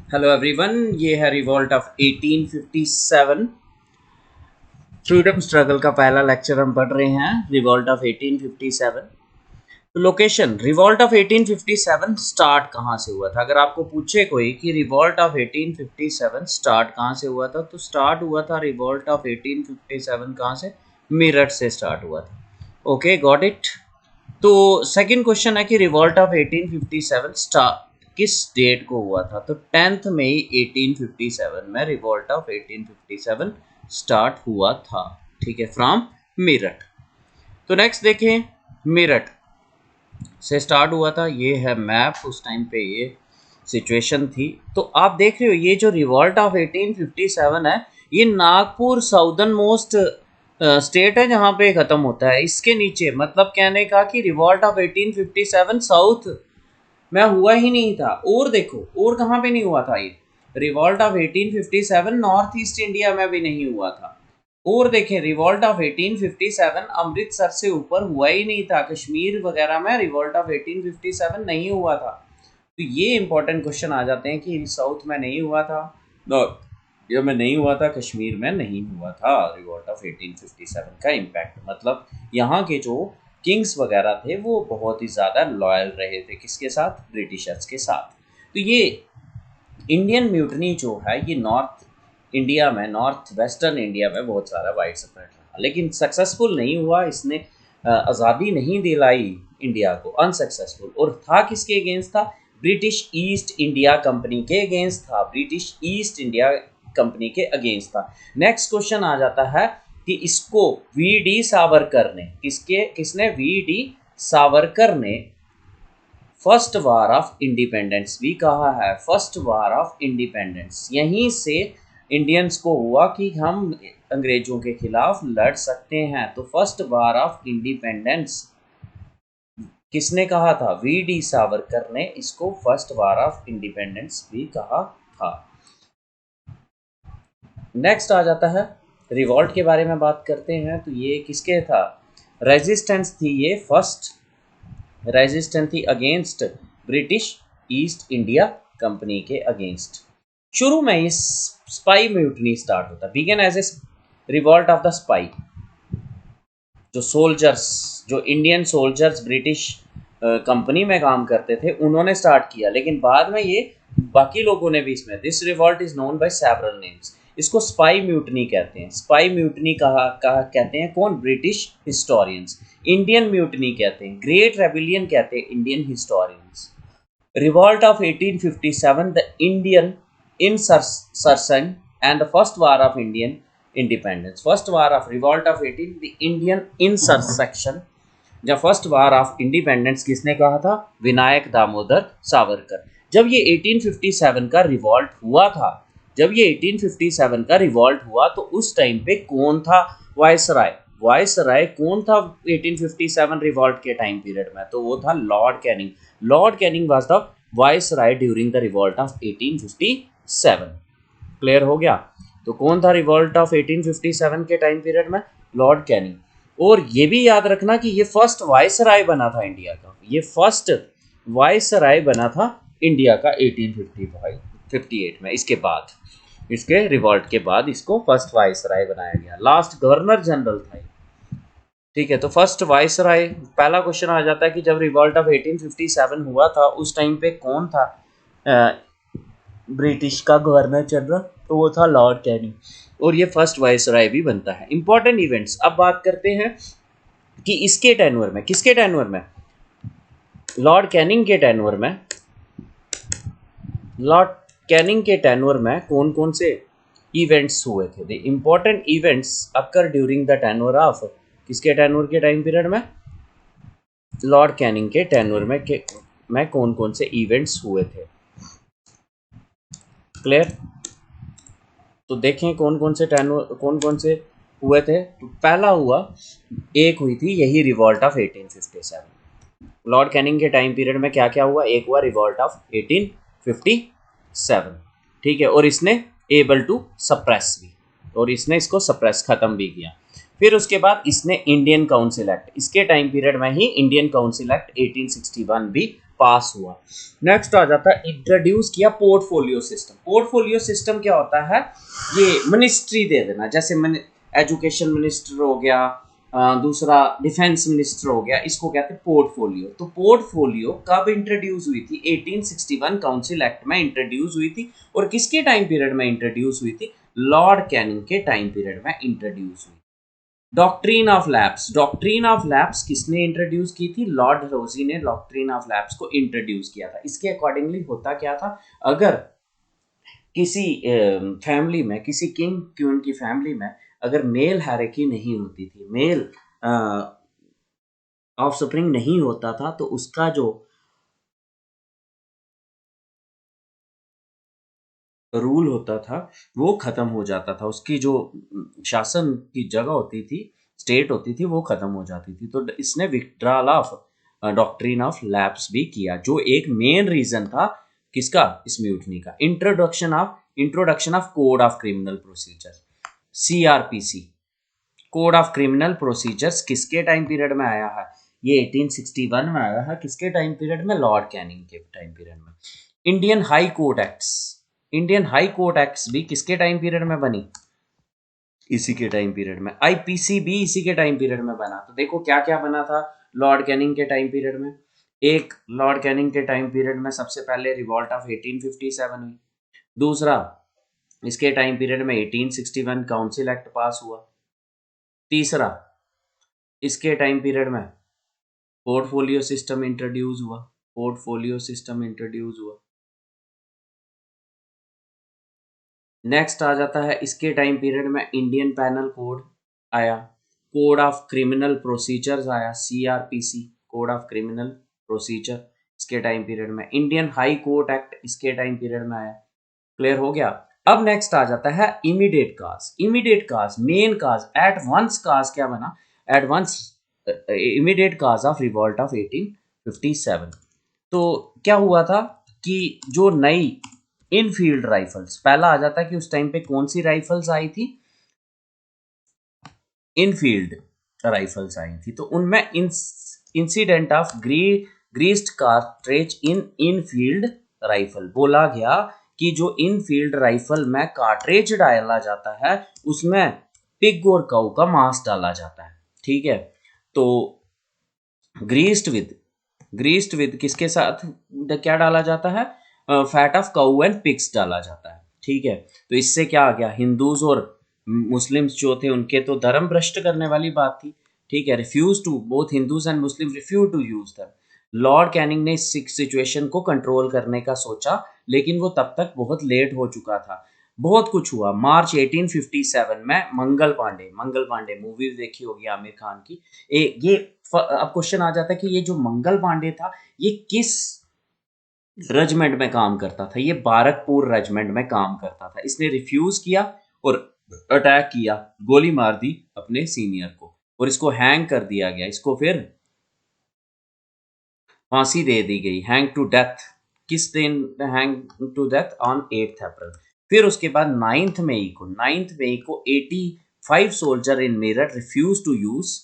Hello everyone, ये है revolt of 1857। Freedom struggle का पहला लेक्चर हम पढ़ रहे हैं, रिवॉल्ट ऑफ 1857। तो लोकेशन रिवॉल्ट ऑफ 1857 स्टार्ट कहाँ से हुआ था। अगर आपको पूछे कोई कि रिवॉल्ट ऑफ 1857 स्टार्ट कहाँ से हुआ था, तो स्टार्ट हुआ था रिवॉल्ट ऑफ 1857 कहाँ से, मेरठ से स्टार्ट हुआ था। Okay, got it. तो सेकंड क्वेश्चन है कि रिवॉल्ट ऑफ 1857 स्टार्ट किस डेट को हुआ था, तो 10 मई 1857 में रिवॉल्ट ऑफ 1857 स्टार्ट हुआ था। ठीक है, फ्रॉम मेरठ। तो नेक्स्ट देखें, मेरठ से स्टार्ट हुआ था, ये है मैप, उस टाइम पे ये सिचुएशन थी। तो आप देख रहे हो ये जो रिवॉल्ट ऑफ 1857 है, ये नागपुर साउदर्न मोस्ट स्टेट है जहाँ पे ख़त्म होता है। इसके नीचे मतलब कहने का कि रिवॉल्ट ऑफ 1857 साउथ में हुआ ही नहीं था। और देखो और कहाँ पे नहीं हुआ था, ये revolt of 1857 north east India में भी नहीं हुआ था। और देखें, रिवॉल्ट ऑफ 1857 अमृतसर से ऊपर हुआ ही नहीं था, कश्मीर वगैरह में रिवॉल्ट ऑफ 1857 नहीं हुआ था। तो ये इंपॉर्टेंट क्वेश्चन आ जाते हैं कि साउथ में नहीं हुआ था, नॉर्थ में नहीं हुआ था, कश्मीर में नहीं हुआ था। रिवॉल्ट ऑफ 1857 का इम्पैक्ट मतलब यहाँ के जो किंग्स वगैरह थे वो बहुत ही ज़्यादा लॉयल रहे थे, किसके साथ, ब्रिटिशर्स के साथ। तो ये इंडियन म्यूटनी जो है ये नॉर्थ इंडिया में, नॉर्थ वेस्टर्न इंडिया में बहुत सारा वाइड स्प्रेड रहा, लेकिन सक्सेसफुल नहीं हुआ। इसने आज़ादी नहीं दिलाई इंडिया को, अनसक्सेसफुल। और था किसके अगेंस्ट था, ब्रिटिश ईस्ट इंडिया कंपनी के अगेंस्ट था, ब्रिटिश ईस्ट इंडिया कंपनी के अगेंस्ट था। नेक्स्ट क्वेश्चन आ जाता है कि इसको वी डी सावरकर ने, किसने, वी डी सावरकर ने फर्स्ट वार ऑफ इंडिपेंडेंस भी कहा है। फर्स्ट वार ऑफ इंडिपेंडेंस यहीं से इंडियंस को हुआ कि हम अंग्रेजों के खिलाफ लड़ सकते हैं। तो फर्स्ट वार ऑफ इंडिपेंडेंस किसने कहा था, वी डी सावरकर ने इसको फर्स्ट वार ऑफ इंडिपेंडेंस भी कहा था। नेक्स्ट आ जाता है, रिवॉल्ट के बारे में बात करते हैं। तो ये किसके था, रेजिस्टेंस थी, ये फर्स्ट रेजिस्टेंस थी against British East India company के अगेंस्ट। शुरू में इस स्पाई म्यूटनी स्टार्ट होता, began as a revolt of the sepoy. जो सोल्जर्स, जो इंडियन सोल्जर्स ब्रिटिश कंपनी में काम करते थे, उन्होंने स्टार्ट किया, लेकिन बाद में ये बाकी लोगों ने भी इसमें, this revolt is known by several names. इसको स्पाई म्यूटनी कहते हैं। स्पाई म्यूटनी कहा कहते हैं कौन, ब्रिटिश हिस्टोरियंस। इंडियन म्यूटनी कहते हैं, ग्रेट रेबिलियन कहते हैं Indian historians. Revolt of 1857, the Indian insurrection and the first war of Indian independence. First war of revolt of 18, the Indian insurrection। जब फर्स्ट वार ऑफ इंडिपेंडेंस किसने कहा था, विनायक दामोदर सावरकर। जब ये 1857 का रिवॉल्ट हुआ था, जब ये 1857 का रिवॉल्ट हुआ तो उस टाइम पे कौन था वायसराय, वायसराय कौन था 1857 रिवॉल्ट के टाइम पीरियड में, तो वो था Lord Canning. Lord Canning was the viceroy during the revolt of 1857। Clear हो गया। तो कौन था रिवॉल्ट ऑफ 1857 के टाइम पीरियड में, लॉर्ड कैनिंग। और ये भी याद रखना कि ये फर्स्ट वायसराय बना था इंडिया का, ये फर्स्ट वायसराय बना था इंडिया का 1858 में। इसके बाद, इसके रिवॉल्ट के बाद इसको फर्स्ट वायसराय बनाया गया, लास्ट गवर्नर जनरल था। ठीक है, तो फर्स्ट वायसराय, पहला क्वेश्चन आ जाता है कि जब रिवॉल्ट ऑफ 1857 हुआ था उस टाइम पे कौन था ब्रिटिश का गवर्नर जनरल, तो वो था लॉर्ड कैनिंग। और ये फर्स्ट वायसराय भी बनता है। इंपॉर्टेंट इवेंट्स अब बात करते हैं कि इसके टेन्योर में, किसके टेन्योर में, लॉर्ड कैनिंग के टेन्योर में, लॉर्ड कैनिंग के टेन्योर में कौन कौन से इवेंट्स हुए थे। The important events occur during the tenure of, किसके टेन्योर के टाइम पीरियड में, लॉर्ड कैनिंग के टेन्योर में कौन कौन से इवेंट्स हुए थे। क्लियर। तो देखें कौन कौन से टेन्योर, कौन कौन से हुए थे। तो पहला हुआ, एक हुई थी यही रिवॉल्ट ऑफ 1857। लॉर्ड कैनिंग के टाइम पीरियड में क्या क्या हुआ, एक हुआ रिवॉल्ट ऑफ 1857। ठीक है, और इसने एबल टू सप्रेस भी, और इसने इसको सप्रेस खत्म भी किया। फिर उसके बाद इसने इंडियन काउंसिल एक्ट, इसके टाइम पीरियड में ही इंडियन काउंसिल एक्ट 1861 भी पास हुआ। नेक्स्ट आ जाता है इंट्रोड्यूस किया पोर्टफोलियो सिस्टम। पोर्टफोलियो सिस्टम क्या होता है, ये मिनिस्ट्री दे देना, जैसे एजुकेशन मिनिस्टर हो गया, दूसरा डिफेंस मिनिस्टर हो गया, इसको कहते हैं पोर्टफोलियो। तो पोर्टफोलियो कब इंट्रोड्यूस हुई थी, 1861 काउंसिल एक्ट में इंट्रोड्यूस हुई थी। और किसके टाइम पीरियड में इंट्रोड्यूस हुई थी, लॉर्ड कैनिंग के टाइम पीरियड में इंट्रोड्यूस हुई। Doctrine of lapse, doctrine of lapse किसने इंट्रोड्यूस की थी, लॉर्ड रोजी ने डॉक्ट्रीन ऑफ लैप्स को इंट्रोड्यूस किया था। इसके अकॉर्डिंगली होता क्या था, अगर किसी फैमिली में, किसी किंग क्वीन की फैमिली में अगर मेल हायरार्की नहीं होती थी, मेल ऑफस्प्रिंग नहीं होता था, तो उसका जो रूल होता था वो खत्म हो जाता था, उसकी जो शासन की जगह होती थी, स्टेट होती थी, वो खत्म हो जाती थी। तो इसने withdrawal of doctrine of lapse भी किया, जो एक मेन रीजन था किसका, इस म्यूटनी का। Introduction of code of criminal procedure, CrPC, code of criminal procedures किसके टाइम पीरियड में आया है, ये 1861 में आया है। किसके टाइम पीरियड में, लॉर्ड कैनिंग के टाइम पीरियड में। Indian high court acts, Indian high court acts भी किसके टाइम पीरियड में बनी, इसी के टाइम पीरियड में। आईपीसी भी इसी के टाइम पीरियड में बना। तो देखो क्या क्या बना था लॉर्ड कैनिंग के टाइम पीरियड में। एक, लॉर्ड कैनिंग के टाइम पीरियड में सबसे पहले रिवॉल्ट ऑफ 1857 हुई। दूसरा, इसके टाइम पीरियड में 1861 काउंसिल एक्ट पास हुआ। तीसरा, इसके टाइम पीरियड में पोर्टफोलियो सिस्टम इंट्रोड्यूस हुआ, पोर्टफोलियो सिस्टम इंट्रोड्यूस हुआ। नेक्स्ट आ जाता है इसके टाइम पीरियड में इंडियन पैनल कोड आया, कोड ऑफ क्रिमिनल प्रोसीजर्स आया, CrPC, code of criminal procedure इसके टाइम पीरियड में। इंडियन हाई कोर्ट एक्ट इसके टाइम पीरियड में आया। क्लियर हो गया। अब नेक्स्ट आ जाता है immediate cause. Immediate cause, main cause, at once cause क्या बना, at once immediate cause of revolt of 1857। तो क्या हुआ था कि जो नई इनफील्ड राइफल्स, पहला आ जाता है कि उस टाइम पे कौन सी राइफल्स आई थी, इनफील्ड राइफल्स आई थी। तो उनमें incident of greased cartridge in Enfield rifle, बोला गया कि जो इनफील्ड राइफल में कार्ट्रेज डाला जाता है उसमें पिग और काऊ का मांस डाला जाता है। ठीक है, तो ग्रीस्ड विद किसके साथ क्या डाला जाता है, fat of cow and pigs डाला जाता है। ठीक है, तो इससे क्या आ गया, हिंदूज और मुस्लिम्स जो थे उनके तो धर्म भ्रष्ट करने वाली बात थी। ठीक है, refuse to, both Hindus and Muslim refuse to use them. Lord Canning ने इस सिचुएशन को कंट्रोल करने का सोचा, लेकिन वो तब तक बहुत लेट हो चुका था। बहुत कुछ हुआ। मार्च 1857 में मंगल पांडे मूवी देखी होगी आमिर खान की। ये अब क्वेश्चन आ जाता है कि ये जो मंगल पांडे था ये किस रेजिमेंट में काम करता था, ये बारकपुर रेजिमेंट में काम करता था। इसने रिफ्यूज किया और अटैक किया, गोली मार दी अपने सीनियर को और इसको हैंग कर दिया गया। इसको फिर फांसी दे दी गई, हैंग टू डेथ। किस दिन hang to death, on 8 April. फिर उसके बाद 9 मई को 85 soldier in Meerut refuse to use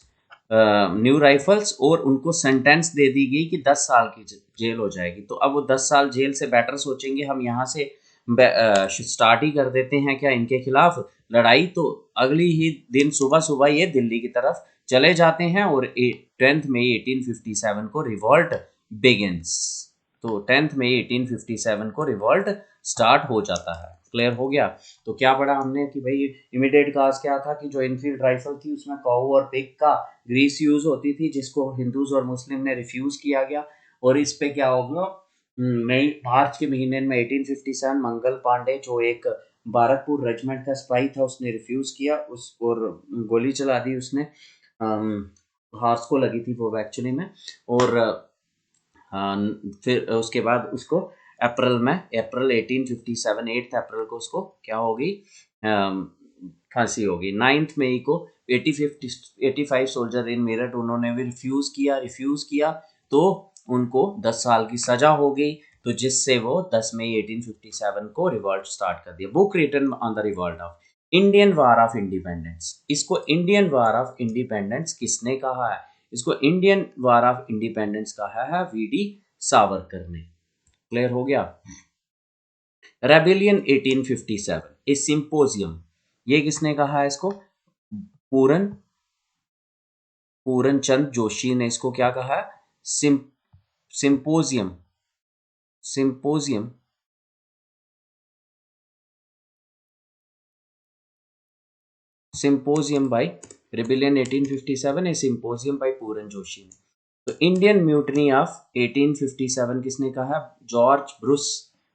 new rifles और उनको सेंटेंस दे दी गई कि 10 साल की जेल हो जाएगी। तो अब वो 10 साल जेल से बेटर सोचेंगे हम यहाँ से स्टार्ट ही कर देते हैं क्या इनके खिलाफ लड़ाई। तो अगली ही दिन सुबह सुबह ये दिल्ली की तरफ चले जाते हैं और 10 मई 1857 को रिवॉल्ट बिगिंस। तो 10 मई 1857 को रिवॉल्ट स्टार्ट हो जाता है। क्लियर हो गया। तो क्या पढ़ा हमने कि भाई इमीडिएट काज क्या था कि जो इनफील्ड राइफल थी उसमें काऊ और पिग का ग्रीस यूज होती थी, जिसको हिंदूज और मुस्लिम ने रिफ्यूज किया गया। और इस पे क्या होगा, मई मार्च के महीने में 1857 मंगल पांडे जो एक बारकपुर रेजिमेंट का स्पाई था उसने रिफ्यूज किया उस और गोली चला दी उसने, हार्स को लगी थी वो एक्चुअली में। और फिर उसके बाद उसको अप्रैल 1857 8 अप्रैल को उसको क्या हो गई, फांसी हो गई। 9 मई को 85 सोल्जर इन मेरठ उन्होंने भी रिफ्यूज किया तो उनको 10 साल की सजा हो गई। तो जिससे वो 10 मई 1857 को रिवॉल्ट स्टार्ट कर दिया। Book written on the revolt of Indian war of independence. इसको इंडियन वार ऑफ इंडिपेंडेंस किसने कहा है, इसको इंडियन वार ऑफ इंडिपेंडेंस कहा है वीडी सावरकर ने। क्लियर हो गया। रेबिलियन 1857 ए सिंपोजियम, ये किसने कहा है इसको? पूरन पूरन चंद जोशी ने इसको क्या कहा है? Symposium symposium symposium by rebellion 1857 a symposium by Puran Joshi ने। तो इंडियन म्यूटनी ऑफ 1857 किसने कहा? जॉर्ज ब्रूस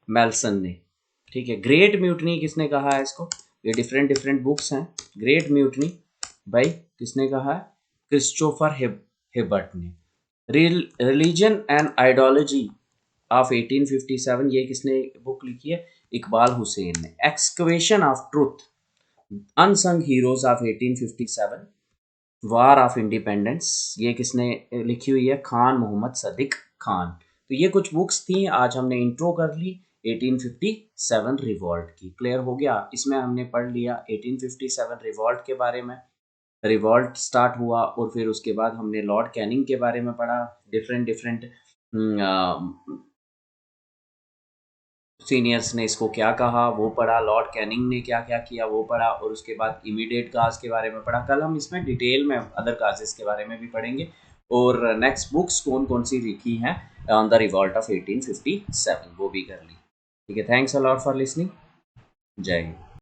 मेल्सन ने। ठीक है। ग्रेट म्यूटनी किसने कहा है इसको? ये डिफरेंट डिफरेंट बुक्स हैं। ग्रेट म्यूटनी भाई किसने कहा है? क्रिस्टोफर हिबर्ट ने। रिलीजन एंड आइडियोलॉजी ऑफ 1857, ये किसने बुक लिखी है? इकबाल हुसैन ने। Excavation of truth, unsung heroes of 1857, war of independence, ये किसने लिखी हुई है? खान मोहम्मद सदिक खान। तो ये कुछ बुक्स थी, आज हमने इंट्रो कर ली 1857 रिवॉल्ट की। क्लियर हो गया। इसमें हमने पढ़ लिया 1857 रिवॉल्ट के बारे में, रिवॉल्ट स्टार्ट हुआ और फिर उसके बाद हमने लॉर्ड कैनिंग के बारे में पढ़ा। डिफरेंट डिफरेंट सीनियर्स ने इसको क्या कहा वो पढ़ा, लॉर्ड कैनिंग ने क्या क्या किया वो पढ़ा, और उसके बाद इमीडिएट काज के बारे में पढ़ा। कल हम इसमें डिटेल में अदर काजेस के बारे में भी पढ़ेंगे, और नेक्स्ट बुक्स कौन कौन सी लिखी हैं ऑन द रिवॉल्ट ऑफ 1857 वो भी कर ली। ठीक है। Thanks a lot for listening. जय हिंद।